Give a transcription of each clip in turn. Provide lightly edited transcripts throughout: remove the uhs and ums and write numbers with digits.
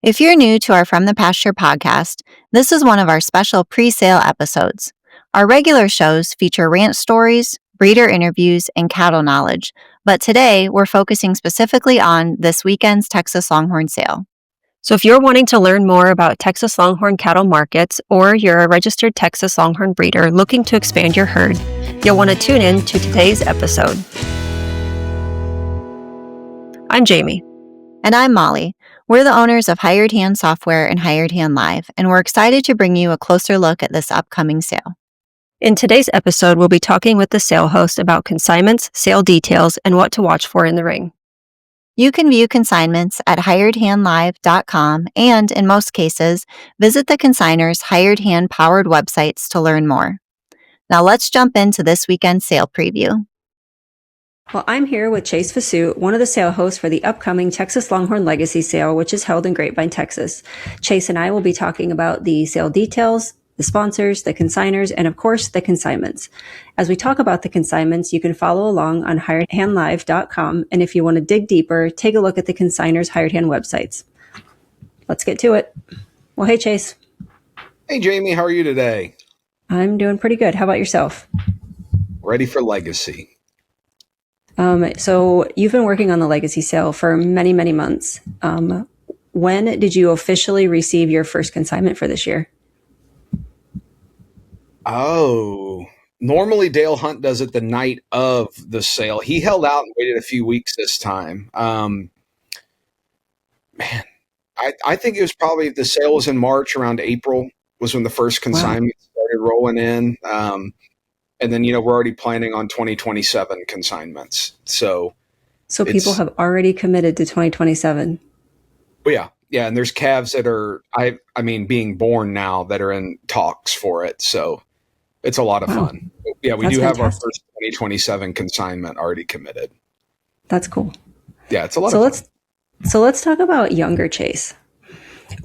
If you're new to our From the Pasture podcast, this is one of our special pre-sale episodes. Our regular shows feature ranch stories, breeder interviews, and cattle knowledge, but today we're focusing specifically on this weekend's Texas Longhorn Sale. So if you're wanting to learn more about Texas Longhorn cattle markets, or you're a registered Texas Longhorn breeder looking to expand your herd, you'll want to tune in to today's episode. I'm Jamie. And I'm Molly. We're the owners of Hired Hand Software and Hired Hand Live, and we're excited to bring you a closer look at this upcoming sale. In today's episode, we'll be talking with the sale host about consignments, sale details, and what to watch for in the ring. You can view consignments at hiredhandlive.com and, in most cases, visit the consignor's Hired Hand powered websites to learn more. Now let's jump into this weekend's sale preview. Well, I'm here with Chase Vasut, one of the sale hosts for the upcoming Texas Longhorn Legacy Sale, which is held in Grapevine, Texas. Chase and I will be talking about the sale details, the sponsors, the consignors, and of course, the consignments. As we talk about the consignments, you can follow along on hiredhandlive.com, and if you want to dig deeper, take a look at the consignors' Hired Hand websites. Let's get to it. Well, hey, Chase. Hey, Jamie, how are you today? I'm doing pretty good. How about yourself? Ready for Legacy. So you've been working on the Legacy Sale for many, many months. When did you officially receive your first consignment for this year? Oh, normally Dale Hunt does it the night of the sale. He held out and waited a few weeks this time. I think it was probably, the sale was in March, around April was when the first consignment started rolling in. And then, we're already planning on 2027 consignments. So people have already committed to 2027. Yeah. And there's calves that are, being born now that are in talks for it. So it's a lot of fun. Yeah, we do have our first 2027 consignment already committed. That's cool. Yeah, it's a lot of fun. So let's talk about younger Chase.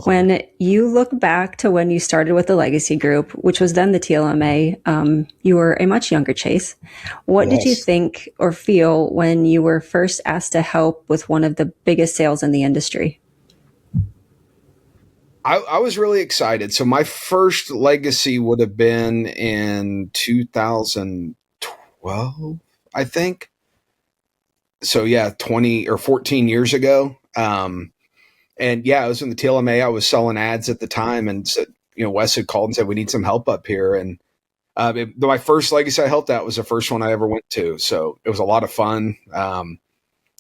When you look back to when you started with the Legacy Group, which was then the TLMA, you were a much younger Chase. What did you think or feel when you were first asked to help with one of the biggest sales in the industry? I was really excited. So my first Legacy would have been in 2012, I think. So yeah, 20 or 14 years ago. And yeah, I was in the TLMA. I was selling ads at the time, and said, Wes had called and said, we need some help up here. And my first Legacy I helped out was the first one I ever went to. So it was a lot of fun.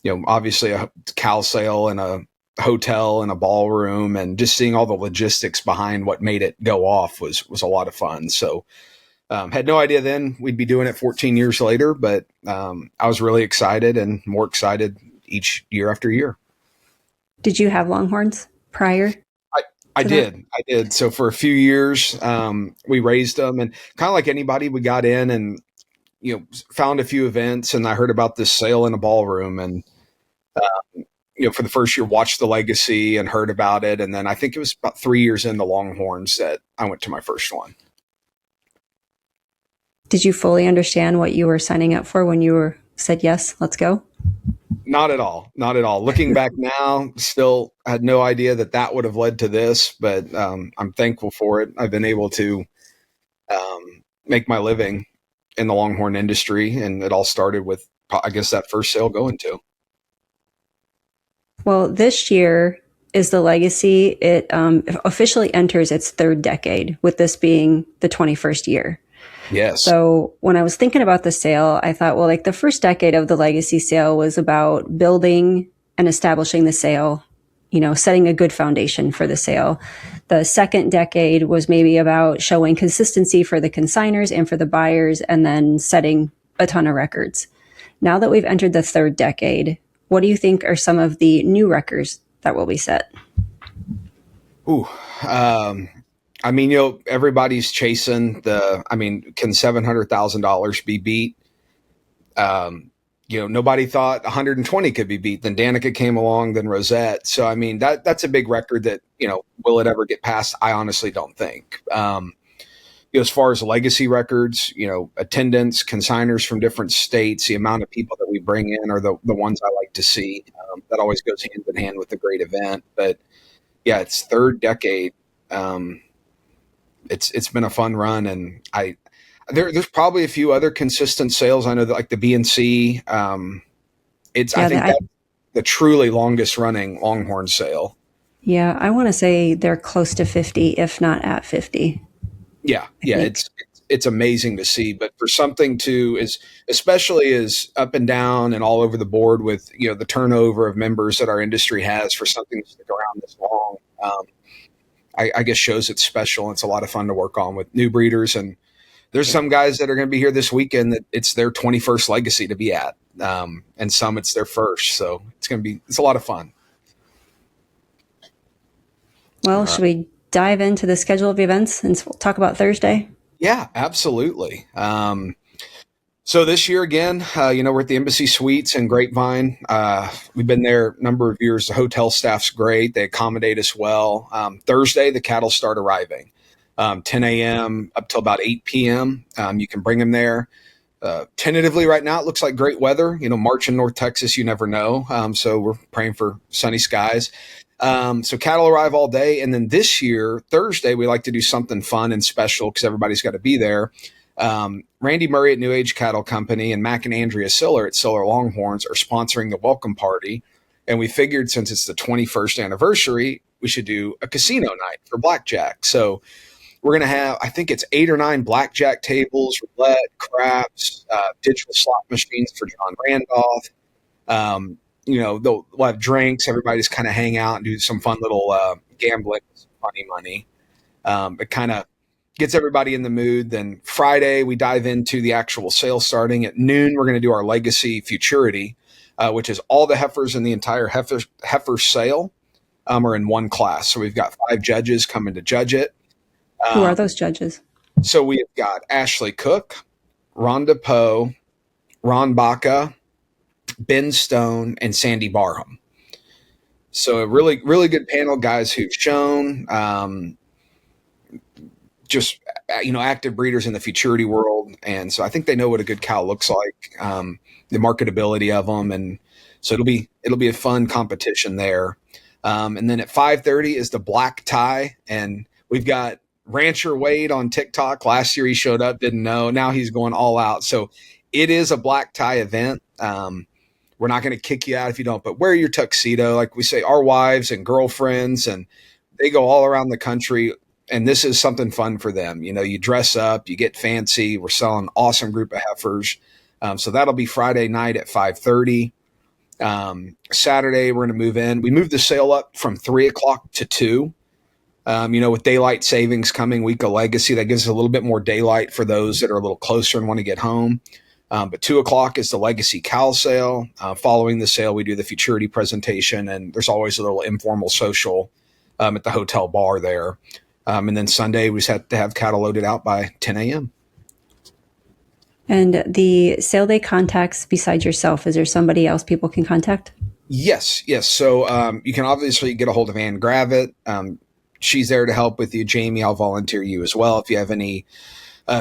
Obviously a cow sale and a hotel and a ballroom, and just seeing all the logistics behind what made it go off was a lot of fun. So had no idea then we'd be doing it 14 years later, but I was really excited, and more excited each year after year. Did you have Longhorns prior? I did. So for a few years, we raised them, and kind of like anybody, we got in and, found a few events, and I heard about this sale in a ballroom, and, for the first year, watched the Legacy and heard about it. And then I think it was about 3 years in the Longhorns that I went to my first one. Did you fully understand what you were signing up for when you said, yes, let's go? Not at all. Looking back now, still had no idea that would have led to this, but I'm thankful for it. I've been able to make my living in the Longhorn industry, and it all started with, I guess, that first sale going to. Well, this year is the Legacy. It officially enters its third decade, with this being the 21st year. Yes. So when I was thinking about the sale, I thought, well, the first decade of the Legacy Sale was about building and establishing the sale, setting a good foundation for the sale. The second decade was maybe about showing consistency for the consignors and for the buyers, and then setting a ton of records. Now that we've entered the third decade, what do you think are some of the new records that will be set? Everybody's chasing can $700,000 be beat? Nobody thought 120 could be beat. Then Danica came along, then Rosette. So, that's a big record that, will it ever get passed? I honestly don't think. As far as legacy records, attendance, consigners from different states, the amount of people that we bring in are the ones I like to see. That always goes hand in hand with a great event. But, yeah, it's third decade. It's been a fun run, and there's probably a few other consistent sales. I know that like the BNC, I Yeah, think that's the truly longest running Longhorn sale. yeah, I want to say they're close to 50, if not at 50. Yeah, I yeah, think. it's amazing to see. But for something to is especially as up and down and all over the board with the turnover of members that our industry has, for something to stick around this long, I guess shows it's special. It's a lot of fun to work on with new breeders, and there's some guys that are going to be here this weekend that it's their 21st legacy to be at, and some it's their first. So it's a lot of fun. Well, should we dive into the schedule of events and talk about Thursday? Yeah, absolutely. So this year again, we're at the Embassy Suites in Grapevine. We've been there a number of years. The hotel staff's great. They accommodate us well. Thursday, the cattle start arriving, 10 a.m. up till about 8 p.m. You can bring them there. Tentatively right now, it looks like great weather. March in North Texas, you never know. So we're praying for sunny skies. So cattle arrive all day. And then this year, Thursday, we like to do something fun and special because everybody's got to be there. Randy Murray at New Age Cattle Company and Mac and Andrea Siller at Siller Longhorns are sponsoring the welcome party. And we figured since it's the 21st anniversary, we should do a casino night for blackjack. So we're going to have, I think it's 8 or 9 blackjack tables, roulette, craps, digital slot machines for John Randolph. We'll have drinks. Everybody's kind of hang out and do some fun little gambling, some funny money. It kind of gets everybody in the mood. Then Friday, we dive into the actual sale starting at noon. We're going to do our Legacy Futurity, which is all the heifers in the entire heifer sale are in one class. So we've got 5 judges coming to judge it. Who are those judges? So we've got Ashley Cook, Rhonda Poe, Ron Baca, Ben Stone, and Sandy Barham. So a really, really good panel, guys who've shown just active breeders in the futurity world, and so I think they know what a good cow looks like, the marketability of them, and so it'll be a fun competition there. And then at 5:30 is the Black Tie, and we've got Rancher Wade on TikTok. Last year he showed up, didn't know. Now he's going all out. So it is a Black Tie event. We're not going to kick you out if you don't, but wear your tuxedo. Like we say, our wives and girlfriends, and they go all around the country. And this is something fun for them. You dress up, you get fancy. We're selling an awesome group of heifers. So that'll be Friday night at 5:30. Saturday, we're going to move in. We moved the sale up from 3 o'clock to 2. With daylight savings coming, week of Legacy, that gives us a little bit more daylight for those that are a little closer and want to get home. But 2 o'clock is the Legacy Cow Sale. Following the sale, we do the Futurity presentation, and there's always a little informal social at the hotel bar there. And then Sunday, we just have to have cattle loaded out by 10 a.m. And the sale day contacts besides yourself, is there somebody else people can contact? Yes. So you can obviously get a hold of Ann Gravitt. She's there to help with you. Jamie, I'll volunteer you as well if you have any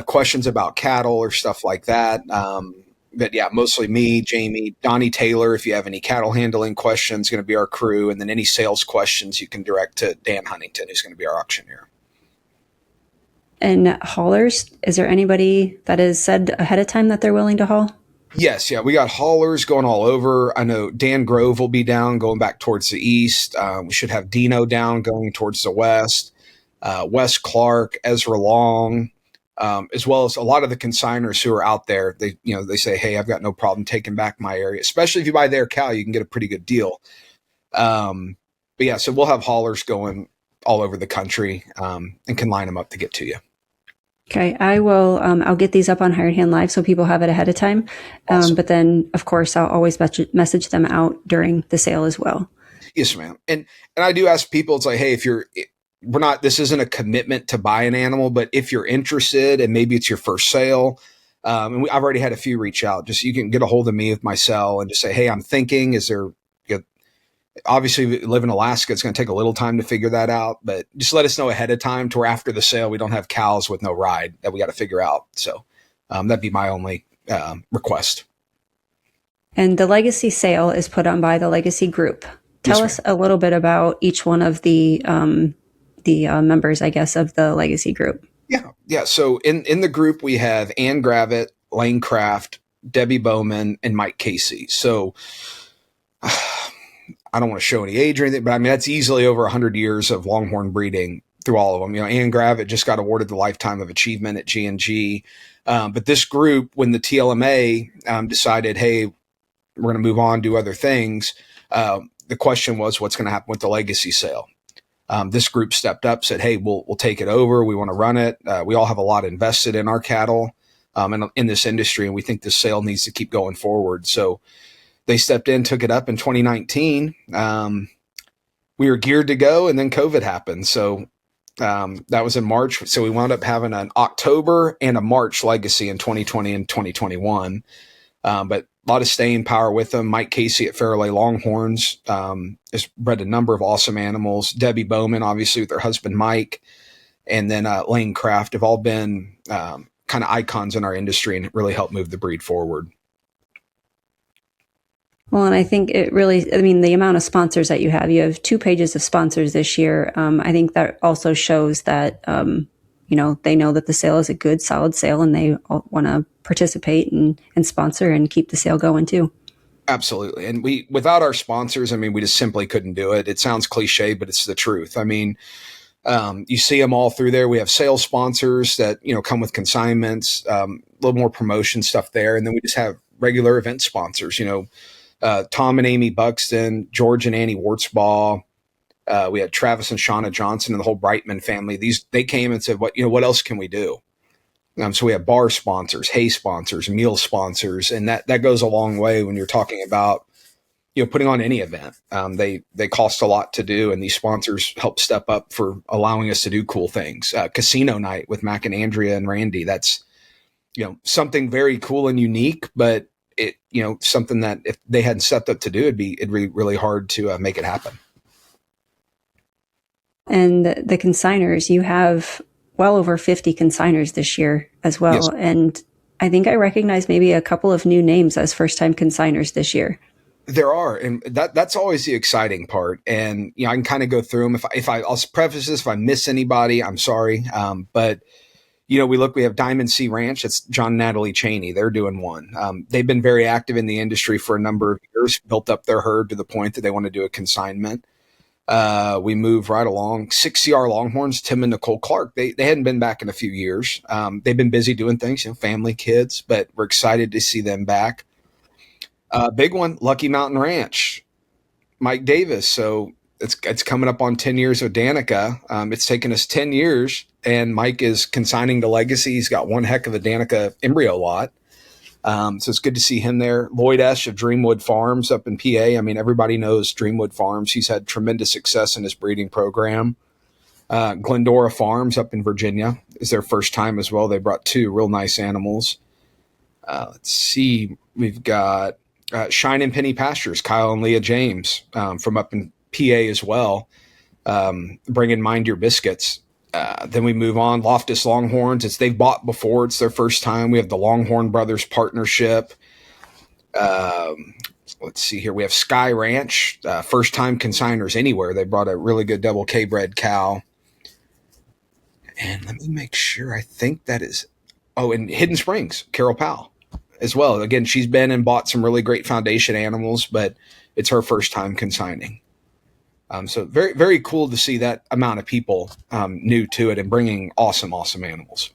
questions about cattle or stuff like that. But yeah, mostly me, Jamie, Donnie Taylor. If you have any cattle handling questions, going to be our crew. And then any sales questions you can direct to Dan Huntington, who's going to be our auctioneer. And haulers, is there anybody that has said ahead of time that they're willing to haul? Yes, yeah, we got haulers going all over. I know Dan Grove will be down going back towards the east. We should have Dino down going towards the west. Wes Clark, Ezra Long, as well as a lot of the consigners who are out there. They say, hey, I've got no problem taking back my area, especially if you buy their cow, you can get a pretty good deal. But yeah, so we'll have haulers going all over the country and can line them up to get to you. Okay, I will. I'll get these up on Hired Hand Live so people have it ahead of time. Awesome. But then, of course, I'll always message them out during the sale as well. Yes, ma'am. And I do ask people, it's like, hey, this isn't a commitment to buy an animal, but if you're interested and maybe it's your first sale, and I've already had a few reach out, just you can get a hold of me with my cell and just say, hey, I'm thinking, is there, obviously we live in Alaska, it's going to take a little time to figure that out, but just let us know ahead of time to where after the sale, we don't have cows with no ride that we got to figure out. So that'd be my only request. And the Legacy Sale is put on by the Legacy Group. Tell us a little bit about each one of the members, I guess, of the Legacy group. Yeah. So in the group, we have Ann Gravitt, Lane Craft, Debbie Bowman, and Mike Casey. So I don't want to show any age or anything, but I mean, that's easily over 100 years of Longhorn breeding through all of them. Ann Gravitt just got awarded the Lifetime of Achievement at G&G. But this group, when the TLMA decided, hey, we're going to move on, do other things, the question was, what's going to happen with the Legacy Sale? This group stepped up, said, hey, we'll take it over. We want to run it. We all have a lot invested in our cattle and in this industry, and we think this sale needs to keep going forward. So they stepped in, took it up in 2019. We were geared to go, and then COVID happened. So that was in March. So we wound up having an October and a March Legacy in 2020 and 2021. But a lot of staying power with them. Mike Casey at Fairleigh Longhorns has bred a number of awesome animals. Debbie Bowman, obviously, with her husband Mike, and then Lane Craft have all been kind of icons in our industry and really helped move the breed forward. Well, and I think it really, I mean, the amount of sponsors that you have 2 pages of sponsors this year. I think that also shows that, they know that the sale is a good, solid sale, and they want to participate and sponsor and keep the sale going too. Absolutely. And without our sponsors, I mean, we just simply couldn't do it. It sounds cliche, but it's the truth. I mean, you see them all through there. We have sales sponsors that, come with consignments, a little more promotion stuff there. And then we just have regular event sponsors, Tom and Amy Buxton, George and Annie Wartzbaugh. We had Travis and Shauna Johnson and the whole Brightman family. They came and said, what else can we do? So we have bar sponsors, hay sponsors, meal sponsors, and that goes a long way when you're talking about, putting on any event. They cost a lot to do, and these sponsors help step up for allowing us to do cool things. Casino night with Mac and Andrea and Randy. That's, something very cool and unique, but it, something that if they hadn't stepped up to do, it'd be really hard to make it happen. And the consigners, you have well over 50 consigners this year as well. Yes. And I think I recognize maybe a couple of new names as first-time consigners this year. There are, and that's always the exciting part. And I can kind of go through them. I'll preface this, if I miss anybody, I'm sorry. But we have Diamond Sea Ranch. That's John and Natalie Cheney. They're doing one. They've been very active in the industry for a number of years, built up their herd to the point that they want to do a consignment. We move right along. 6CR Longhorns, Tim and Nicole Clark. They hadn't been back in a few years. They've been busy doing things, family, kids, but we're excited to see them back. Big one, Lucky Mountain Ranch, Mike Davis. So it's coming up on 10 years of Danica. It's taken us 10 years, and Mike is consigning the Legacy. He's got one heck of a Danica embryo lot. So it's good to see him there. Lloyd Esch of Dreamwood Farms up in PA. I mean, everybody knows Dreamwood Farms. He's had tremendous success in his breeding program. Glendora Farms up in Virginia is their first time as well. They brought 2 real nice animals. Let's see. We've got Shine and Penny Pastures, Kyle and Leah James from up in PA as well, bringing Mind Your Biscuits. Then we move on. Loftus Longhorns. They've bought before. It's their first time. We have the Longhorn Brothers partnership. Let's see here. We have Sky Ranch, first time consigners anywhere. They brought a really good double K bred cow. And let me make sure. I think that is. Oh, and Hidden Springs, Carol Powell as well. Again, she's been and bought some really great foundation animals, but it's her first time consigning. So very, very cool to see that amount of people new to it and bringing awesome animals.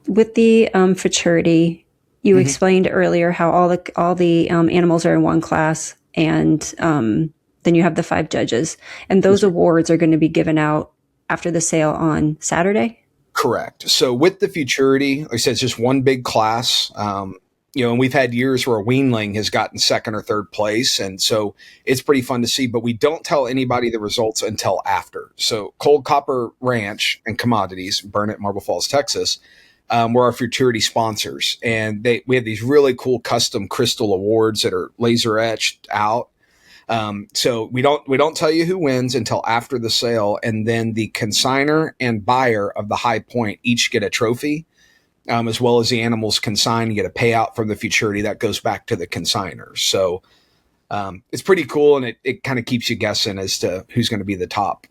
With the futurity, you explained earlier how all the animals are in one class, and then you have the 5 judges, and those awards are going to be given out after the sale on Saturday. Correct. So with the futurity, like I said, it's just one big class. And we've had years where a weanling has gotten 2nd or 3rd place. And so it's pretty fun to see, but we don't tell anybody the results until after. So Cold Copper Ranch and Commodities, Burnett, Marble Falls, Texas, were our futurity sponsors. And we have these really cool custom crystal awards that are laser etched out. So we don't tell you who wins until after the sale. And then the consigner and buyer of the high point each get a trophy. As well as the animals consigned, you get a payout from the futurity that goes back to the consigners. So it's pretty cool, and it kind of keeps you guessing as to who's going to be the top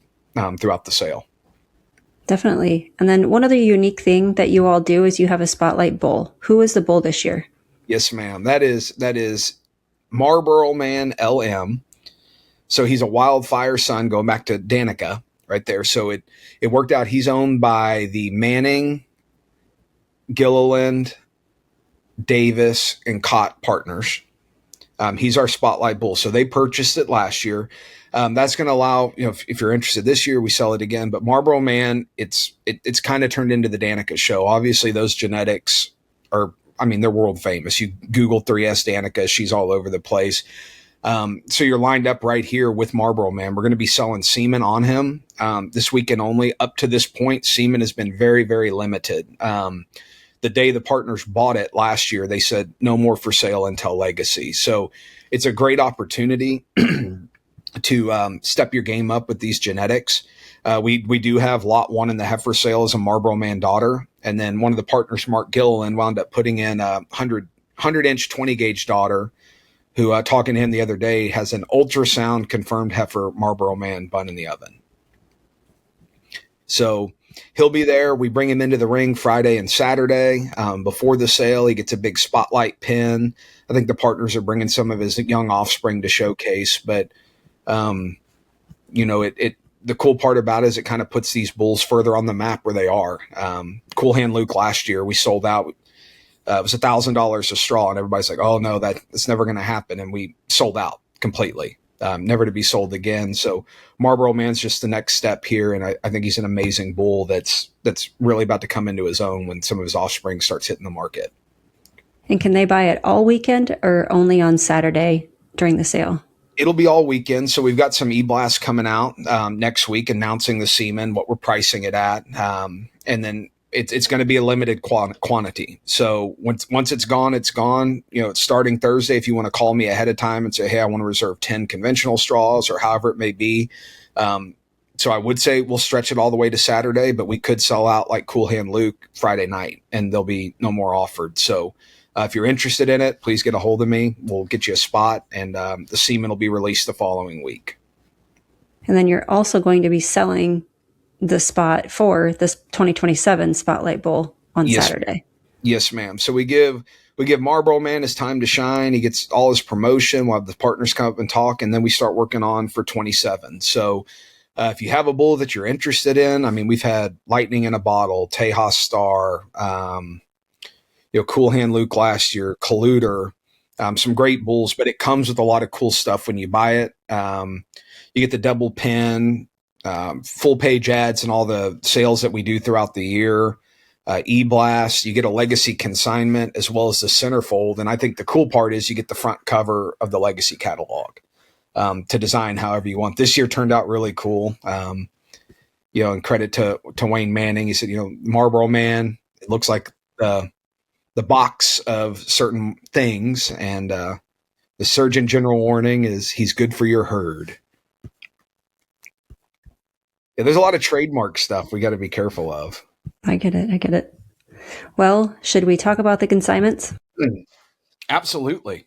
throughout the sale. Definitely. And then one other unique thing that you all do is you have a spotlight bull. Who is the bull this year? Yes, ma'am. That is Marlboro Man LM. So he's a wildfire son, going back to Danica right there. So it worked out. He's owned by the Manning, Gilliland, Davis, and Cott partners. He's our spotlight bull. So they purchased it last year. That's going to allow, if you're interested this year, we sell it again. But Marlboro Man, it's kind of turned into the Danica show. Obviously, those genetics they're world famous. You Google 3S Danica, she's all over the place. So you're lined up right here with Marlboro Man. We're going to be selling semen on him this weekend only. Up to this point, semen has been very, very limited. The day the partners bought it last year, they said no more for sale until Legacy. So it's a great opportunity to step your game up with these genetics. We do have lot 1 in the heifer sale as a Marlboro Man daughter. And then one of the partners, Mark Gilliland, wound up putting in a 100-inch 20-gauge daughter who, talking to him the other day, has an ultrasound confirmed heifer Marlboro Man bun in the oven. So he'll be there. We bring him into the ring Friday and Saturday. Before the sale, he gets a big spotlight pin. I think the partners are bringing some of his young offspring to showcase. But, the cool part about it is it kind of puts these bulls further on the map where they are. Cool Hand Luke last year, we sold out. It was $1,000 a straw, and everybody's like, oh, no, that's never going to happen. And we sold out completely. Never to be sold again. So Marlboro Man's just the next step here, and I think he's an amazing bull that's really about to come into his own when some of his offspring starts hitting the market. And can they buy it all weekend or only on Saturday during the sale? It'll be all weekend. So we've got some e-blasts coming out next week announcing the semen, what we're pricing it at, and then it's going to be a limited quantity. So once it's gone, it's gone. It's starting Thursday. If you want to call me ahead of time and say, hey, I want to reserve 10 conventional straws or however it may be. So I would say we'll stretch it all the way to Saturday, but we could sell out like Cool Hand Luke Friday night and there'll be no more offered. So if you're interested in it, please get a hold of me. We'll get you a spot, and the semen will be released the following week. And then you're also going to be selling the spot for this 2027 Spotlight Bull on Saturday. Yes, ma'am. So we give Marlboro Man his time to shine. He gets all his promotion. We'll have the partners come up and talk, and then we start working on for 27. So if you have a bull that you're interested in, we've had Lightning in a Bottle, Tejas Star, Cool Hand Luke last year, Colluder, some great bulls, but it comes with a lot of cool stuff when you buy it. You get the double pin, full page ads and all the sales that we do throughout the year, e-blast, you get a legacy consignment as well as the centerfold. And I think the cool part is you get the front cover of the legacy catalog to design however you want. This year turned out really cool. And credit to Wayne Manning. He said, Marlboro Man, it looks like the box of certain things. And the Surgeon General warning is he's good for your herd. Yeah, there's a lot of trademark stuff we got to be careful of. I get it. Well, should we talk about the consignments? Absolutely.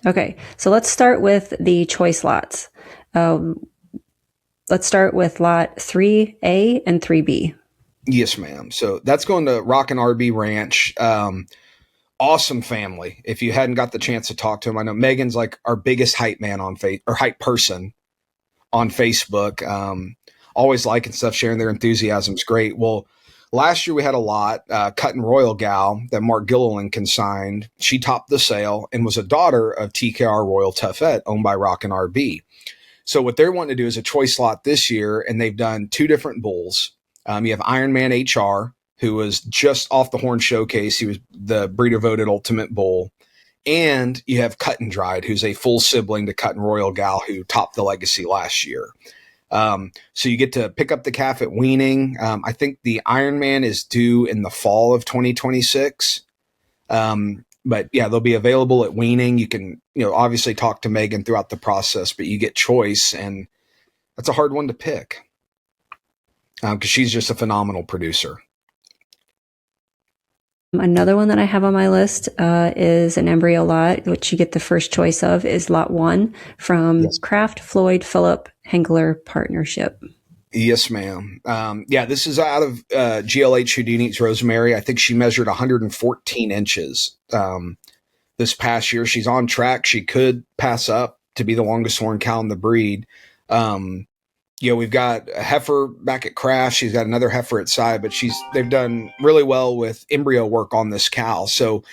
Okay, so let's start with the choice lots. Let's start with lot 3A and 3B. Yes, ma'am. So that's going to Rockin' RB Ranch. Awesome family. If you hadn't got the chance to talk to him, I know Megan's like our biggest hype man on hype person on Facebook. Always liking stuff, sharing their enthusiasm is great. Well, last year we had a lot, Cutting Royal Gal that Mark Gilliland consigned. She topped the sale and was a daughter of TKR Royal Tuffet owned by Rockin' RB. So what they're wanting to do is a choice lot this year, and they've done two different bulls. You have Iron Man HR, who was just off the Horn Showcase. He was the breeder voted ultimate bull. And you have Cut and Dried, who's a full sibling to Cutting Royal Gal, who topped the legacy last year. So you get to pick up the calf at weaning. I think the Iron Man is due in the fall of 2026. But yeah, they'll be available at weaning. You can, obviously talk to Megan throughout the process, but you get choice, and that's a hard one to pick because she's just a phenomenal producer. Another one that I have on my list is an embryo lot, which you get the first choice of, is Lot 1 from Kraft Floyd Phillip Hengler Partnership. Yes, ma'am. Yeah, this is out of GLH Houdini's Rosemary. I think she measured 114 inches this past year. She's on track. She could pass up to be the longest horn cow in the breed. We've got a heifer back at Kraft. She's got another heifer at side, but they've done really well with embryo work on this cow. So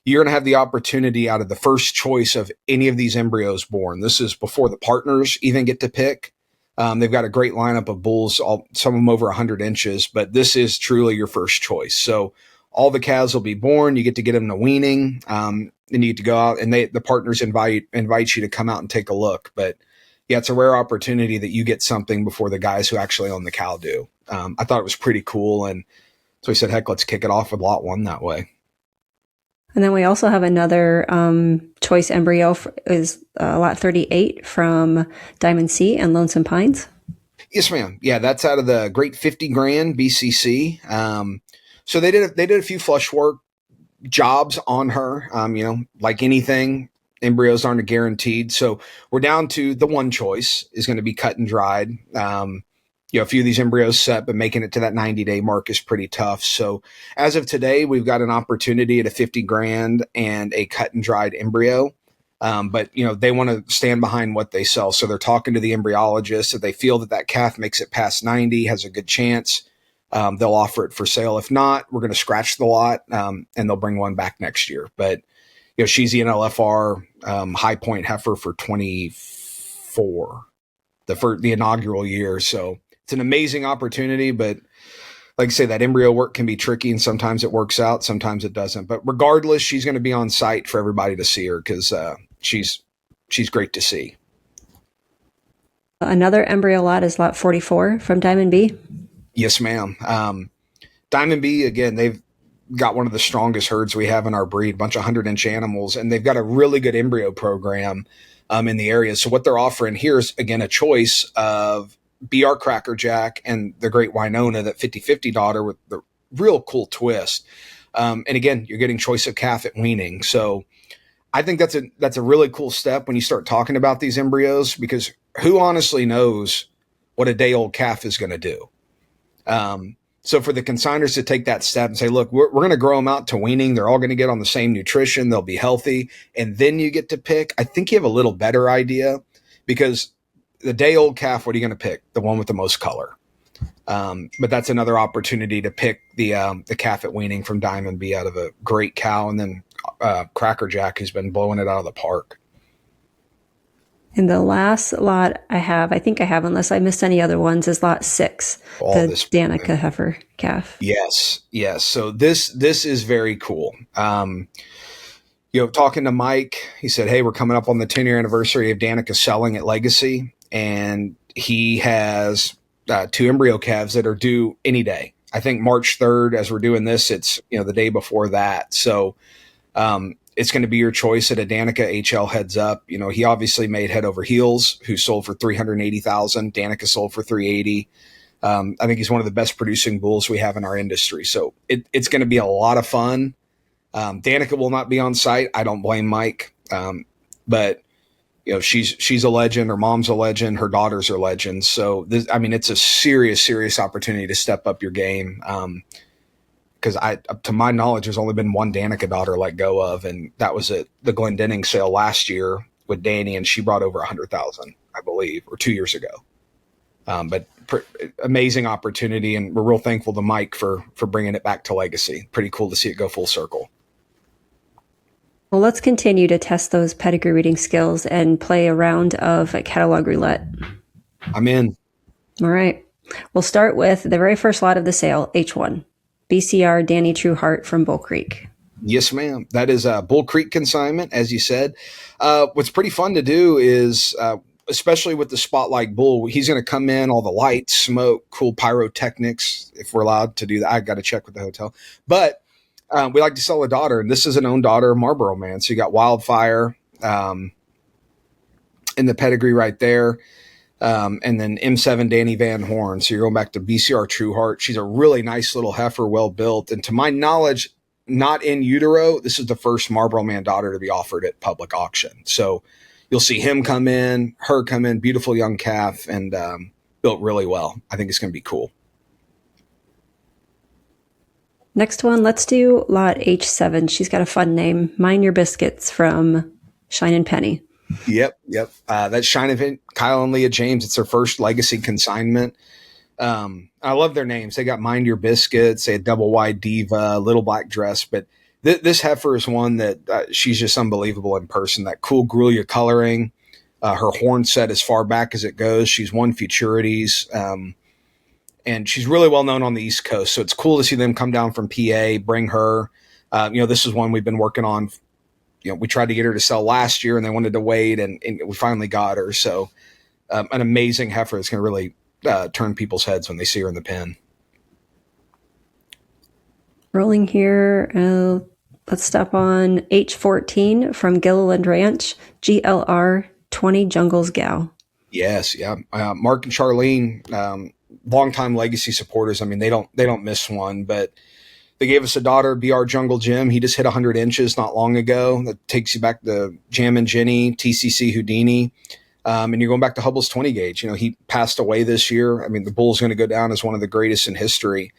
you're going to have the opportunity out of the first choice of any of these embryos born. This is before the partners even get to pick. They've got a great lineup of bulls, some of them over 100 inches, but this is truly your first choice. So all the calves will be born. You get to get them to weaning, and you get to go out, and the partners invite you to come out and take a look. But yeah, it's a rare opportunity that you get something before the guys who actually own the cow do. I thought it was pretty cool, and so we said, heck, let's kick it off with Lot 1 that way. And then we also have another choice embryo is Lot 38 from Diamond C and Lonesome Pines. Yes, ma'am. Yeah, that's out of the Great 50 Grand BCC. So they did a few flush work jobs on her. Like anything, embryos aren't guaranteed. So we're down to the one choice is going to be cut and dried. A few of these embryos set, but making it to that 90-day mark is pretty tough. So as of today, we've got an opportunity at a 50 grand and a cut and dried embryo. But they want to stand behind what they sell. So they're talking to the embryologist. If they feel that calf makes it past 90, has a good chance, they'll offer it for sale. If not, we're going to scratch the lot, and they'll bring one back next year. But, she's the NLFR high point heifer for 24, the inaugural year. So it's an amazing opportunity, but like I say, that embryo work can be tricky, and sometimes it works out, sometimes it doesn't. But regardless, she's going to be on site for everybody to see her because she's great to see. Another embryo lot is Lot 44 from Diamond B. Yes, ma'am. Diamond B, again, they've got one of the strongest herds we have in our breed, a bunch of 100-inch animals, and they've got a really good embryo program in the area. So what they're offering here is, again, a choice of BR Crackerjack and the Great Winona, that 50-50 daughter with the real cool twist. And again, you're getting choice of calf at weaning. So I think that's a really cool step when you start talking about these embryos, because who honestly knows what a day old calf is going to do? So for the consigners to take that step and say, look, we're going to grow them out to weaning. They're all going to get on the same nutrition. They'll be healthy. And then you get to pick. I think you have a little better idea, because the day old calf, what are you going to pick? The one with the most color. But that's another opportunity to pick the calf at weaning from Diamond B out of a great cow. And then Crackerjack, who's been blowing it out of the park. And the last lot I think I have, unless I missed any other ones, is Lot 6, the Danica heifer calf. Yes. So this is very cool. Talking to Mike, he said, hey, we're coming up on the 10-year anniversary of Danica selling at Legacy, and he has 2 embryo calves that are due any day. I think March 3rd, as we're doing this, it's the day before that. So it's going to be your choice at a Danica HL heads up. He obviously made Head Over Heels, who sold for $380,000. Danica sold for $380,000. I think he's one of the best producing bulls we have in our industry. So it's going to be a lot of fun. Danica will not be on site. I don't blame Mike. But she's a legend. Her mom's a legend. Her daughters are legends. So it's a serious opportunity to step up your game. Because to my knowledge, there's only been one Danica daughter let go of, and that was at the Glendenning sale last year with Danny, and she brought over 100,000, I believe, or 2 years ago. But amazing opportunity, and we're real thankful to Mike for bringing it back to Legacy. Pretty cool to see it go full circle. Well, let's continue to test those pedigree reading skills and play a round of catalog roulette. I'm in. All right. We'll start with the very first lot of the sale, H1. BCR Danny Trueheart from Bull Creek. Yes, ma'am. That is a Bull Creek consignment, as you said. What's pretty fun to do is, especially with the Spotlight Bull, he's going to come in, all the lights, smoke, cool pyrotechnics, if we're allowed to do that. I got to check with the hotel. But we like to sell a daughter, and this is an own daughter of Marlboro Man. So you got Wildfire in the pedigree right there. And then M7 Danny Van Horn. So you're going back to BCR Trueheart. She's a really nice little heifer, well built. And to my knowledge, not in utero. This is the first Marlboro Man daughter to be offered at public auction. So you'll see him come in, her come in, beautiful young calf, and built really well. I think it's going to be cool. Next one, let's do lot H7. She's got a fun name. Mind Your Biscuits from Shine and Penny. Yep. That's Shine and Penny, Kyle and Leah James. It's their first legacy consignment. I love their names. They got Mind Your Biscuits, they had Double Wide Diva, Little Black Dress, but this heifer is one that she's just unbelievable in person. That cool Gruyere coloring, her horn set as far back as it goes. She's won futurities, and she's really well known on the East Coast. So it's cool to see them come down from PA, bring her. This is one we've been working on. We tried to get her to sell last year, and they wanted to wait, and we finally got her. So an amazing heifer that's going to really turn people's heads when they see her in the pen. Rolling here, let's stop on H14 from Gilliland Ranch, GLR 20 Jungles Gal. Yes, yeah. Mark and Charlene, longtime legacy supporters. I mean, they don't miss one, but they gave us a daughter, BR Jungle Jim. He just hit 100 inches not long ago. That takes you back to Jam and Jenny, TCC Houdini. And you're going back to Hubble's 20 gauge. He passed away this year. I mean, the bull's going to go down as one of the greatest in history.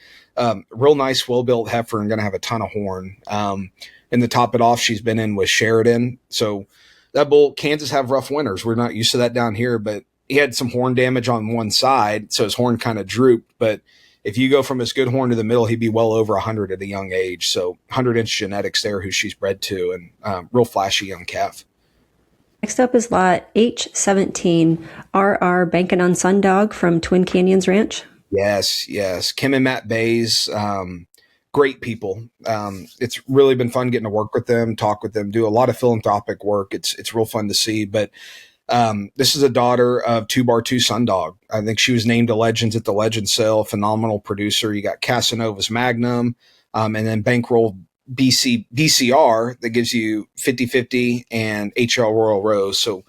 Real nice, well-built heifer and going to have a ton of horn. And to top it off, she's been in with Sheridan. So that bull, Kansas have rough winters. We're not used to that down here, but he had some horn damage on one side. So his horn kind of drooped. But if you go from his good horn to the middle, he'd be well over 100 at a young age. So 100-inch genetics there, who she's bred to, and real flashy young calf. Next up is lot H17, RR Bankin' on Sundog from Twin Canyons Ranch. Yes. Kim and Matt Bays, great people. It's really been fun getting to work with them, talk with them, do a lot of philanthropic work. It's real fun to see. But this is a daughter of 2x2 Sundog. I think she was named to Legends at the Legends Sale. Phenomenal producer. You got Casanova's Magnum, and then Bankroll BCR that gives you 50-50 and HL Royal Rose. So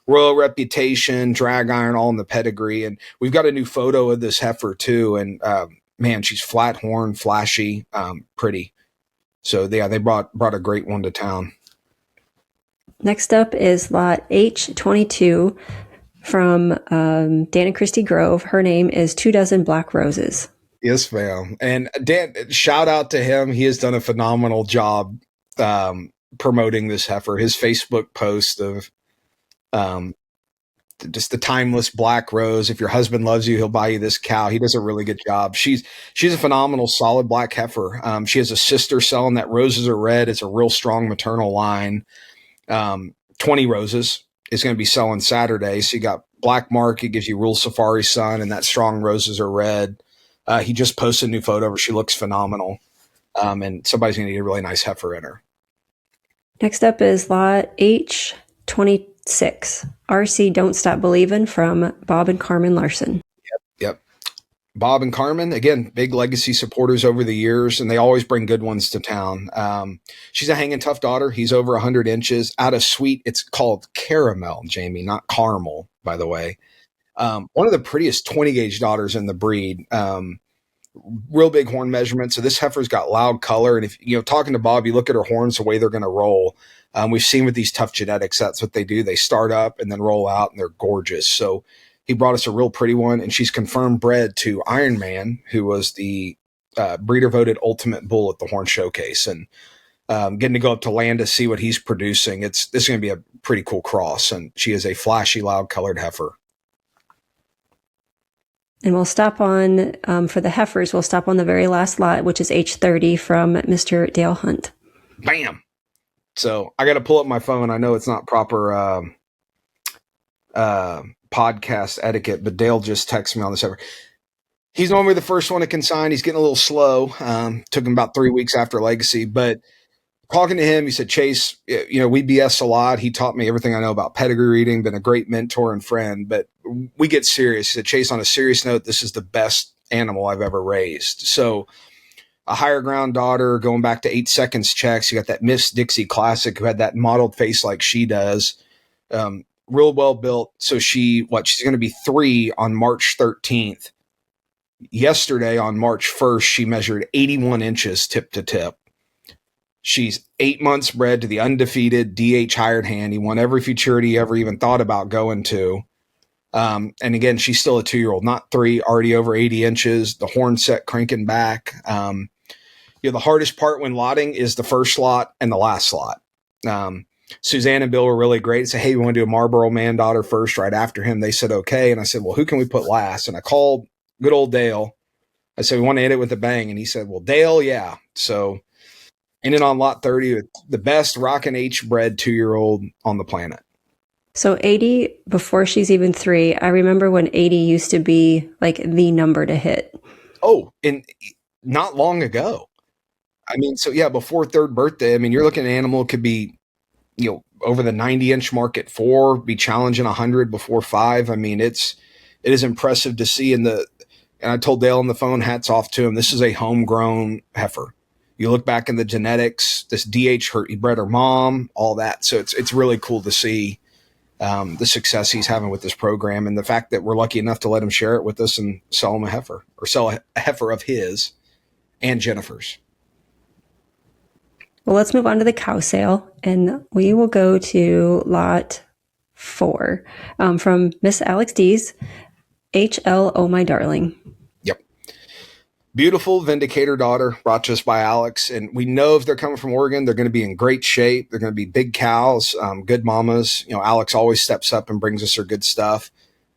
royal reputation, drag iron, all in the pedigree. And we've got a new photo of this heifer too. And man, she's flat horn, flashy, pretty. So yeah, they brought a great one to town. Next up is lot H22 from Dan and Christy Grove. Her name is 24 Black Roses. Yes, ma'am. And Dan, shout out to him. He has done a phenomenal job promoting this heifer. His Facebook post of just the timeless black rose. If your husband loves you, he'll buy you this cow. He does a really good job. She's a phenomenal, solid black heifer. She has a sister selling that Roses Are Red. It's a real strong maternal line. 20 Roses is going to be selling Saturday. So you got Black Mark. It gives you Rural Safari Sun, and that strong Roses Are Red. He just posted a new photo of her. She looks phenomenal. And somebody's going to get a really nice heifer in her. Next up is lot H26, RC Don't Stop Believin' from Bob and Carmen Larson. Yep. Bob and Carmen, again, big legacy supporters over the years, and they always bring good ones to town. She's a hanging tough daughter. He's over 100 inches. Out of sweet, it's called caramel, Jamie, not caramel, by the way. One of the prettiest 20 gauge daughters in the breed. Real big horn measurement. So this heifer's got loud color. And if talking to Bob, you look at her horns, the way they're going to roll. We've seen with these tough genetics, that's what they do. They start up and then roll out, and they're gorgeous. So he brought us a real pretty one, and she's confirmed bred to Iron Man, who was the breeder voted ultimate bull at the Horn Showcase. And getting to go up to land to see what he's producing. This is going to be a pretty cool cross. And she is a flashy, loud colored heifer. And we'll stop on, for the heifers, we'll stop on the very last lot, which is H30 from Mr. Dale Hunt. Bam! So I got to pull up my phone. I know it's not proper podcast etiquette, but Dale just texted me on this heifer. He's normally the first one to consign. He's getting a little slow. Took him about 3 weeks after Legacy, but talking to him, he said, Chase, we BS a lot. He taught me everything I know about pedigree reading, been a great mentor and friend, but we get serious. He said, Chase, on a serious note, this is the best animal I've ever raised. So a higher ground daughter, going back to 8 seconds checks. You got that Miss Dixie Classic who had that modeled face like she does. Real well built. So she's going to be 3 on March 13th. Yesterday on March 1st, she measured 81 inches tip to tip. She's 8 months bred to the undefeated DH hired hand. He won every futurity he ever even thought about going to. And again, she's still a 2-year-old, not 3, already over 80 inches, the horn set cranking back. The hardest part when lotting is the first slot and the last slot. Suzanne and Bill were really great. They said, hey, we want to do a Marlboro man daughter first right after him. They said, okay. And I said, well, who can we put last? And I called good old Dale. I said, we want to hit it with a bang. And he said, well, Dale, yeah. So ended on lot 30 with the best rockin' H bred 2-year-old on the planet. So 80, before she's even 3, I remember when 80 used to be like the number to hit. Oh, and not long ago. I mean, so yeah, before 3rd birthday, I mean, you're looking at an animal could be, over the 90-inch mark at 4, be challenging 100 before 5. I mean, it is impressive to see and I told Dale on the phone, hats off to him. This is a homegrown heifer. You look back in the genetics, this DH he bred her mom, all that. So it's really cool to see the success he's having with this program and the fact that we're lucky enough to let him share it with us and sell him a heifer or sell a heifer of his and Jennifer's. Well, let's move on to the cow sale, and we will go to lot 4 from Miss Alex D's HL Oh My Darling. Yep. Beautiful Vindicator daughter brought to us by Alex. And we know if they're coming from Oregon, they're going to be in great shape. They're going to be big cows, good mamas. Alex always steps up and brings us her good stuff.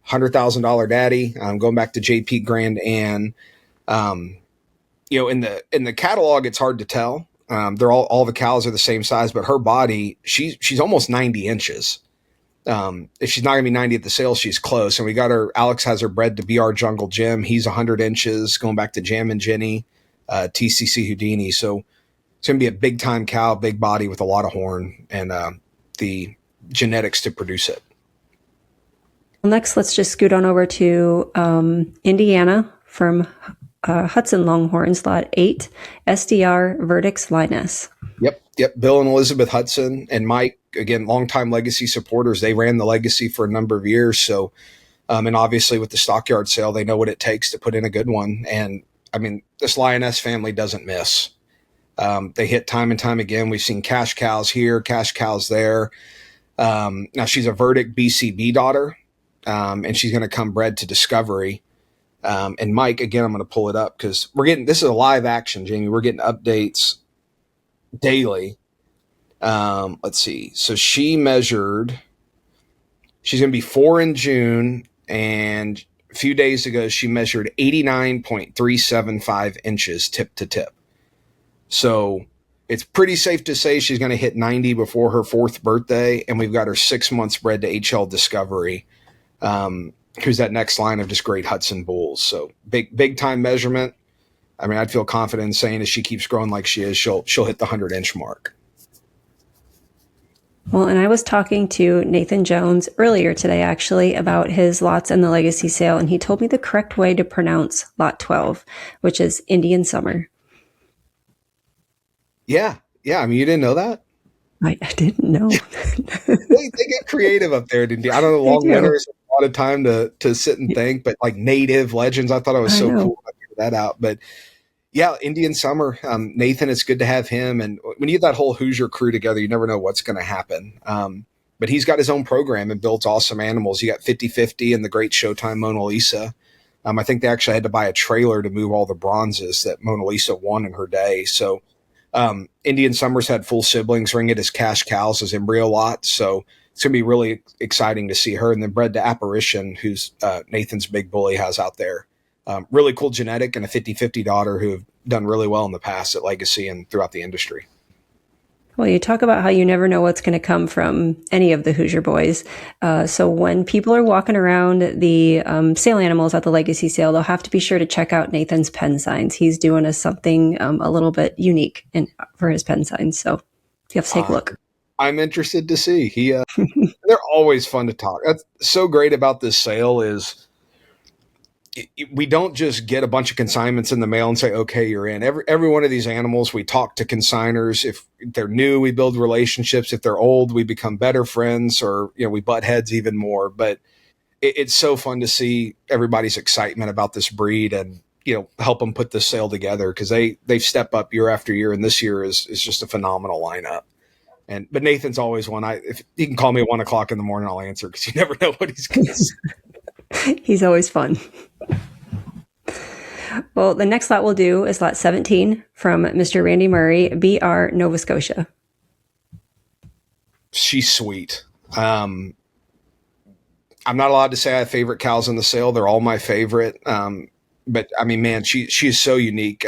$100,000 daddy, going back to JP Grand Ann. In the catalog, it's hard to tell. They're all the cows are the same size, but her body, she's almost 90 inches. If she's not gonna be 90 at the sale, she's close. And we got her, Alex has her bred to BR Jungle Jim. He's 100 inches, going back to Jam and Jenny, TCC Houdini. So it's gonna be a big time cow, big body with a lot of horn and the genetics to produce it. Well, next, let's just scoot on over to Indiana from Hudson Longhorns, lot 8, SDR Verdicts Linus. Yep. Bill and Elizabeth Hudson and Mike, again, longtime legacy supporters. They ran the legacy for a number of years. So, and obviously with the stockyard sale, they know what it takes to put in a good one. And I mean, this Lioness family doesn't miss. They hit time and time again. We've seen cash cows here, cash cows there. Now she's a Verdict BCB daughter, and she's going to come bred to Discovery. And Mike, again, I'm going to pull it up because this is a live action, Jamie. We're getting updates daily. Let's see. So she's going to be 4 in June. And a few days ago, she measured 89.375 inches tip to tip. So it's pretty safe to say she's going to hit 90 before her 4th birthday. And we've got her 6 months bred to HL Discovery. Who's that next line of just great Hudson bulls. So big time measurement. I mean, I'd feel confident in saying as she keeps growing like she is, she'll hit the 100-inch mark. Well, and I was talking to Nathan Jones earlier today, actually, about his lots in the legacy sale, and he told me the correct way to pronounce lot 12, which is Indian Summer. Yeah. I mean, you didn't know that? I didn't know. they get creative up there, didn't you? I don't know, long winters, a lot of time to sit and think, but like native legends, I thought it was so cool to figure that out. But yeah, Indian Summer, Nathan, it's good to have him. And when you get that whole Hoosier crew together, you never know what's going to happen. But he's got his own program and builds awesome animals. You got 50-50 and the great Showtime Mona Lisa. I think they actually had to buy a trailer to move all the bronzes that Mona Lisa won in her day. So Indian Summer's had full siblings, ring it as cash cows, as embryo lots. So it's going to be really exciting to see her. And then bred to Apparition, who's Nathan's big bully has out there. Really cool genetic and a 50-50 daughter who have done really well in the past at Legacy and throughout the industry. Well, you talk about how you never know what's going to come from any of the Hoosier boys. So when people are walking around the sale animals at the Legacy sale, they'll have to be sure to check out Nathan's pen signs. He's doing us something a little bit unique for his pen signs. So you have to take a look. I'm interested to see. They're always fun to talk. That's so great about this sale is we don't just get a bunch of consignments in the mail and say, okay, you're in. Every one of these animals, we talk to consigners. If they're new, we build relationships. If they're old, we become better friends, or we butt heads even more. But it's so fun to see everybody's excitement about this breed. And help them put this sale together, because they've stepped up year after year, and this year is just a phenomenal lineup. But Nathan's always one. If you can call me at 1:00 in the morning, I'll answer, because you never know what he's going to say. He's always fun. Well, the next lot we'll do is lot 17 from Mr. Randy Murray, BR, Nova Scotia. She's sweet. I'm not allowed to say I have favorite cows in the sale. They're all my favorite. But I mean, man, she is so unique.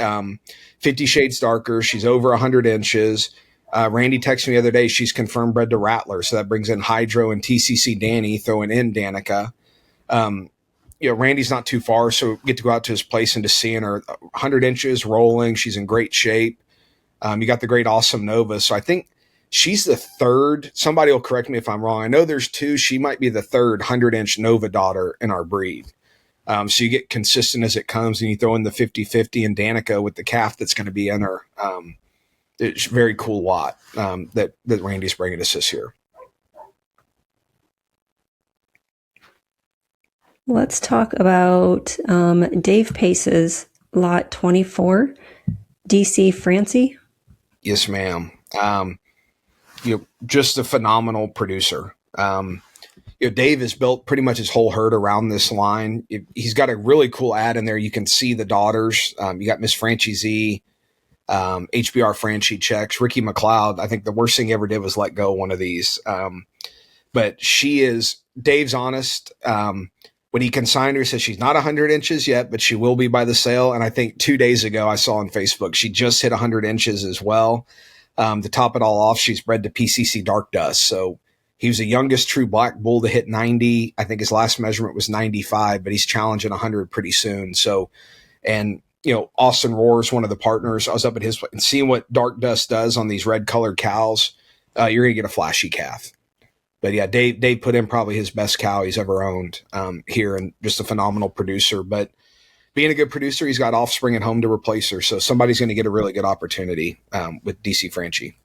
50 shades darker. She's over 100 inches. Randy texted me the other day. She's confirmed bred to Rattler. So that brings in Hydro and TCC Danny, throwing in Danica. Randy's not too far, so get to go out to his place and just seeing her 100 inches rolling. She's in great shape. You got the great Awesome Nova. So I think she's the third. Somebody will correct me if I'm wrong. I know there's two. She might be the third 100-inch Nova daughter in our breed. So you get consistent as it comes, and you throw in the 50-50 and Danica with the calf that's going to be in her. It's a very cool lot that Randy's bringing us this year. Let's talk about Dave Pace's lot 24, DC Francie. Yes, ma'am. Just a phenomenal producer. Dave has built pretty much his whole herd around this line. He's got a really cool ad in there. You can see the daughters. You got Miss Francie Z, HBR Francie checks, Ricky McLeod. I think the worst thing he ever did was let go one of these. But Dave's honest. When he consigned her, he says she's not 100 inches yet, but she will be by the sale. And I think 2 days ago, I saw on Facebook, she just hit 100 inches as well. To top it all off, she's bred to PCC Dark Dust. So he was the youngest true black bull to hit 90. I think his last measurement was 95, but he's challenging 100 pretty soon. So, and Austin Rohr's one of the partners. I was up at his place and seeing what Dark Dust does on these red colored cows. You're going to get a flashy calf. But yeah, Dave put in probably his best cow he's ever owned here, and just a phenomenal producer. But being a good producer, he's got offspring at home to replace her. So somebody's going to get a really good opportunity with DC Francie.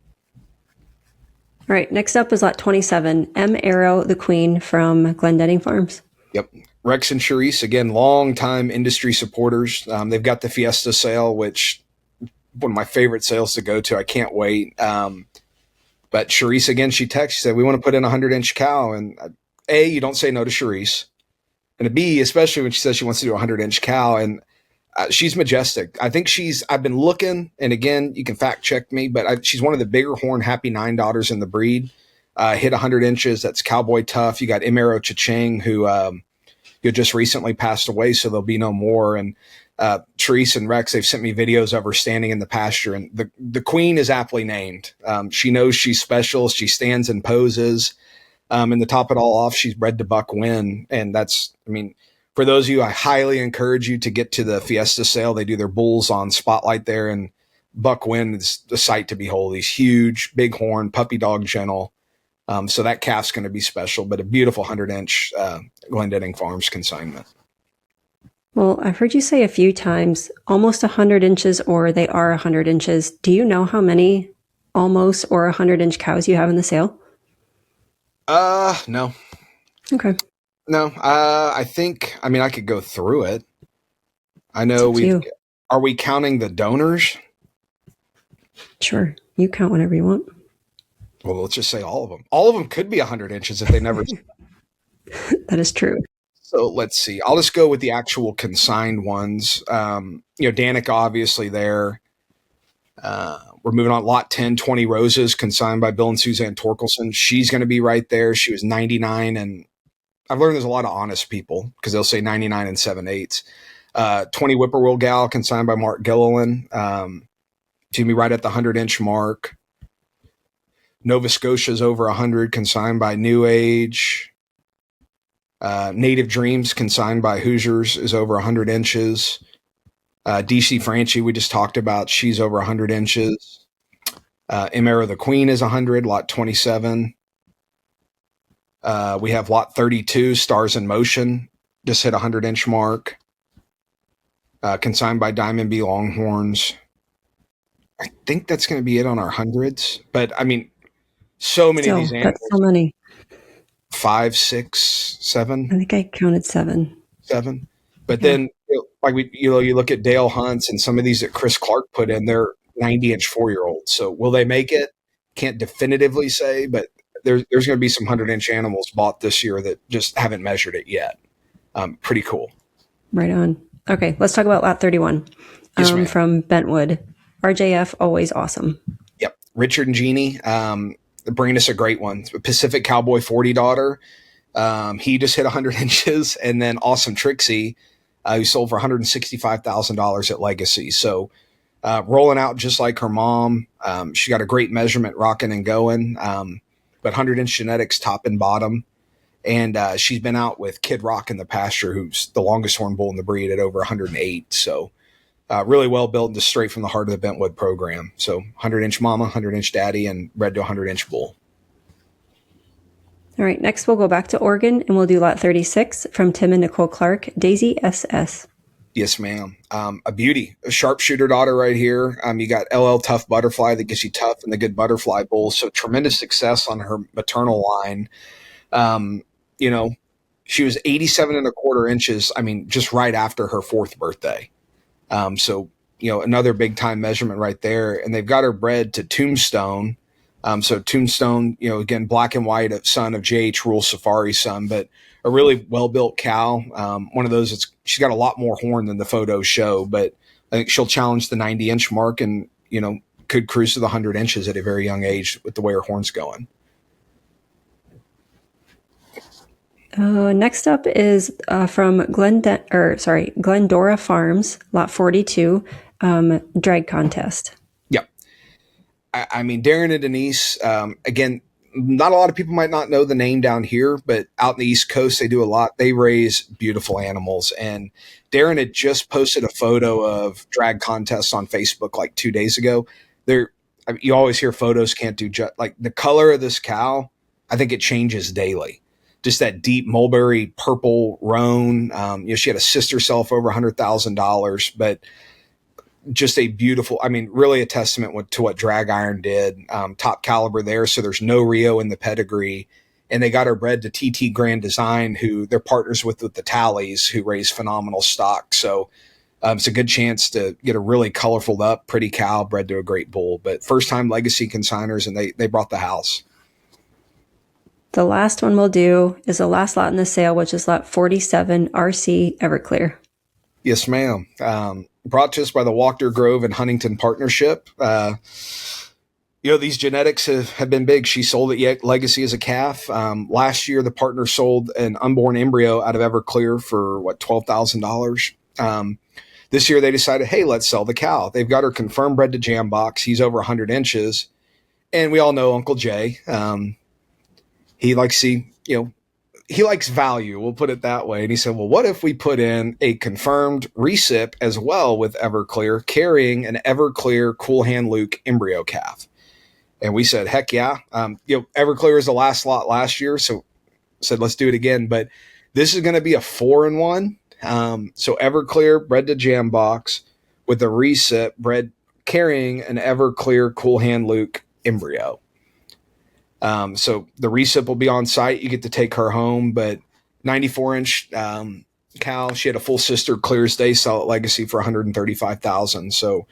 All right, next up is lot 27, M. Arrow, the Queen from Glendenning Farms. Yep. Rex and Charisse, again, long-time industry supporters. They've got the Fiesta sale, which one of my favorite sales to go to. I can't wait. But Charisse, again, she said, we want to put in a 100-inch cow. And A, you don't say no to Charisse. And B, especially when she says she wants to do a 100-inch cow. And she's majestic. I think I've been looking, and again, you can fact check me, but she's one of the bigger horn Happy 9 daughters in the breed. Hit 100 inches. That's Cowboy Tough. You got Imero Cha-Ching, who just recently passed away, so there'll be no more. And Charisse and Rex, they've sent me videos of her standing in the pasture, and the Queen is aptly named. She knows she's special. She stands and poses. And to top it all off, she's bred to buck win. And for those of you, I highly encourage you to get to the Fiesta sale. They do their bulls on Spotlight there, and buck win is the sight to behold. He's huge, big horn, puppy dog gentle. So that calf's going to be special, but a beautiful 100-inch Glendenning Farms consignment. Well, I've heard you say a few times, almost 100 inches, or they are 100 inches. Do you know how many almost or 100-inch cows you have in the sale? No. Okay. No, I think, I could go through it. I know are we counting the donors? Sure. You count whatever you want. Well, let's just say all of them. All of them could be 100 inches if they never. That is true. So let's see. I'll just go with the actual consigned ones. Danica, obviously there. We're moving on. Lot 10, 20 Roses, consigned by Bill and Suzanne Torkelson. She's going to be right there. She was 99. And I've learned there's a lot of honest people because they'll say 99 and 7/8. 20 Whippoorwill Gal, consigned by Mark Gilliland. She's going to be right at the 100-inch mark. Nova Scotia's over 100, consigned by New Age. Native Dreams, consigned by Hoosiers, is over 100 inches. DC Francie, we just talked about. She's over 100 inches. Imero the Queen is 100, lot 27. We have lot 32, Stars in Motion, just hit 100-inch mark. Consigned by Diamond B Longhorns. I think that's going to be it on our hundreds. But, so many of these animals. That's so many. 5, 6, 7. I think I counted 7. 7. But then you look at Dale Hunts and some of these that Chris Clark put in, they're 90-inch 4-year-olds. So will they make it? Can't definitively say, but there's going to be some 100-inch animals bought this year that just haven't measured it yet. Pretty cool. Right on. Okay, let's talk about lot 31 Yes, from Bentwood. RJF, always awesome. Yep. Richard and Jeannie bringing us a great one. Pacific Cowboy 40 daughter. He just hit 100 inches. And then Awesome Trixie, who sold for $165,000 at Legacy. So rolling out just like her mom. She got a great measurement rocking and going. But 100-inch genetics top and bottom. And she's been out with Kid Rock in the Pasture, who's the longest horn bull in the breed at over 108. So really well built, just straight from the heart of the Bentwood program. So 100-inch mama, 100-inch daddy, and bred to 100-inch bull. All right, next we'll go back to Oregon, and we'll do lot 36 from Tim and Nicole Clark, Daisy SS. Yes, ma'am. A beauty, a sharpshooter daughter right here. You got LL Tough Butterfly that gives you tough and the good butterfly bull. So tremendous success on her maternal line. She was 87.25 inches. I mean, just right after her 4th birthday. So another big time measurement right there. And they've got her bred to Tombstone. So Tombstone, again, black and white, son of J.H. Rule Safari's son, but a really well-built cow. One of those, she's got a lot more horn than the photos show, but I think she'll challenge the 90-inch mark and, could cruise to the 100 inches at a very young age with the way her horn's going. Next up is from Glendora Farms, lot 42, drag contest. Yep. I mean, Darren and Denise, again, not a lot of people might not know the name down here, but out in the East Coast, they do a lot. They raise beautiful animals. And Darren had just posted a photo of drag contests on Facebook like 2 days ago. You always hear photos can't do like the color of this cow. I think it changes daily. Just that deep mulberry purple roan. She had a sister sell for over $100,000, but just a beautiful, really a testament to what Drag Iron did. Top caliber there. So there's no Rio in the pedigree. And they got her bred to TT Grand Design, who they're partners with the Tallies, who raise phenomenal stock. So it's a good chance to get a really colorful up, pretty cow bred to a great bull. But first time legacy consigners, and they brought the house. The last one we'll do is the last lot in the sale, which is lot 47, RC Everclear. Yes, ma'am. Brought to us by the Walker Grove and Huntington Partnership. These genetics have been big. She sold it Legacy as a calf. Last year, the partner sold an unborn embryo out of Everclear for $12,000. This year, they decided, hey, let's sell the cow. They've got her confirmed bred to Jambox. He's over 100 inches. And we all know Uncle Jay. He likes he likes value. We'll put it that way. And he said, well, what if we put in a confirmed recip as well with Everclear, carrying an Everclear Cool Hand Luke embryo calf? And we said, heck yeah. Everclear was the last lot last year. So said, let's do it again. But this is going to be a 4-in-1. So Everclear bred to Jambox with a recip bred carrying an Everclear Cool Hand Luke embryo. So the recip will be on site. You get to take her home, but 94-inch cow. She had a full sister clear as day, sell at Legacy for $135,000. So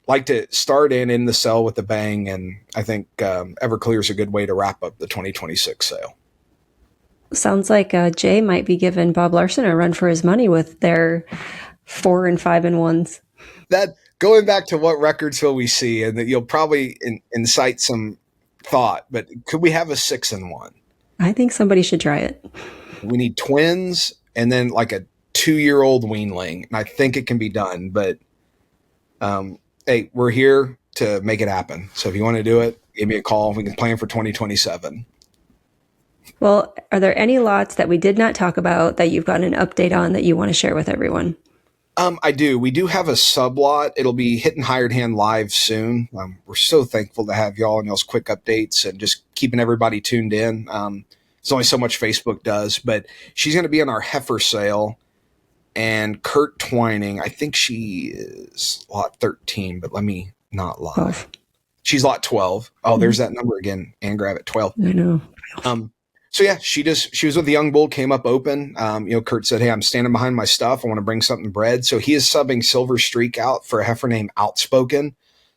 like to start in the sell with a bang, and I think Everclear is a good way to wrap up the 2026 sale. Sounds like Jay might be giving Bob Larson a run for his money with their 4 and 5-in-1s. That going back to what records will we see, and that you'll probably incite some thought, but could we have a 6-in-1? I think somebody should try it. We need twins and then like a 2-year-old weanling, and I think it can be done. But hey, we're here to make it happen. So if you want to do it, give me a call. We can plan for 2027. Well, are there any lots that we did not talk about that you've got an update on that you want to share with everyone? I do. We do have a sublot. It'll be hitting Hired Hand live soon. We're so thankful to have y'all and y'all's quick updates and just keeping everybody tuned in. It's only so much Facebook does, but she's going to be in our heifer sale. And Kurt Twining, I think she is lot 13, but let me not lie. 12. She's lot 12. Oh, there's that number again. And grab it, 12. I know. So yeah, she was with the young bull, came up open. Kurt said, "Hey, I'm standing behind my stuff. I want to bring something bred." So he is subbing Silver Streak out for a heifer named Outspoken.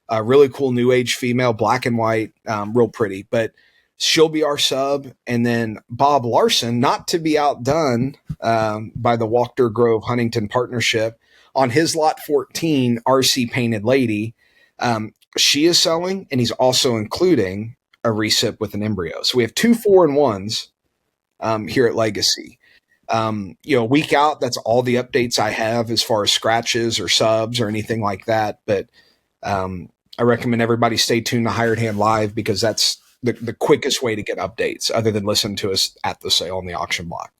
Really cool new age female, black and white, real pretty. But she'll be our sub. And then Bob Larson, not to be outdone by the Walker Grove Huntington partnership, on his lot 14, RC Painted Lady, she is selling, and he's also including a recip with an embryo. So we have 2 4-1s here at Legacy. A week out, that's all the updates I have as far as scratches or subs or anything like that. But I recommend everybody stay tuned to Hired Hand Live, because that's the quickest way to get updates other than listen to us at the sale on the auction block.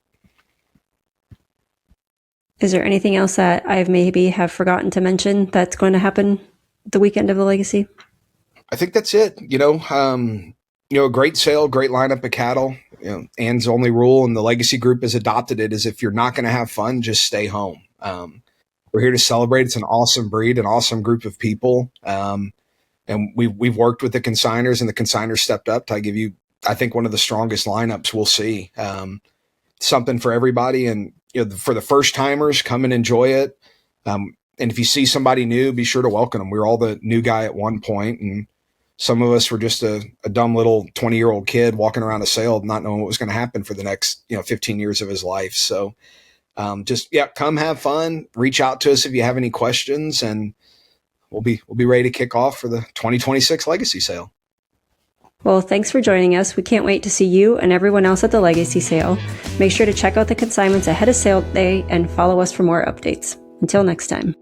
Is there anything else that I've maybe have forgotten to mention that's going to happen the weekend of the Legacy? I think that's it. A great sale, great lineup of cattle. Ann's only rule, and the Legacy Group has adopted it, is if you're not going to have fun, just stay home. We're here to celebrate. It's an awesome breed, an awesome group of people. And we've worked with the consigners, and the consigners stepped up to give you, I think, one of the strongest lineups we'll see. Something for everybody. And, for the first timers, come and enjoy it. And if you see somebody new, be sure to welcome them. We were all the new guy at one point, and some of us were just a dumb little 20-year-old kid walking around a sale, not knowing what was going to happen for the next, 15 years of his life. So come have fun. Reach out to us if you have any questions, and we'll be ready to kick off for the 2026 Legacy Sale. Well, thanks for joining us. We can't wait to see you and everyone else at the Legacy Sale. Make sure to check out the consignments ahead of sale day and follow us for more updates. Until next time.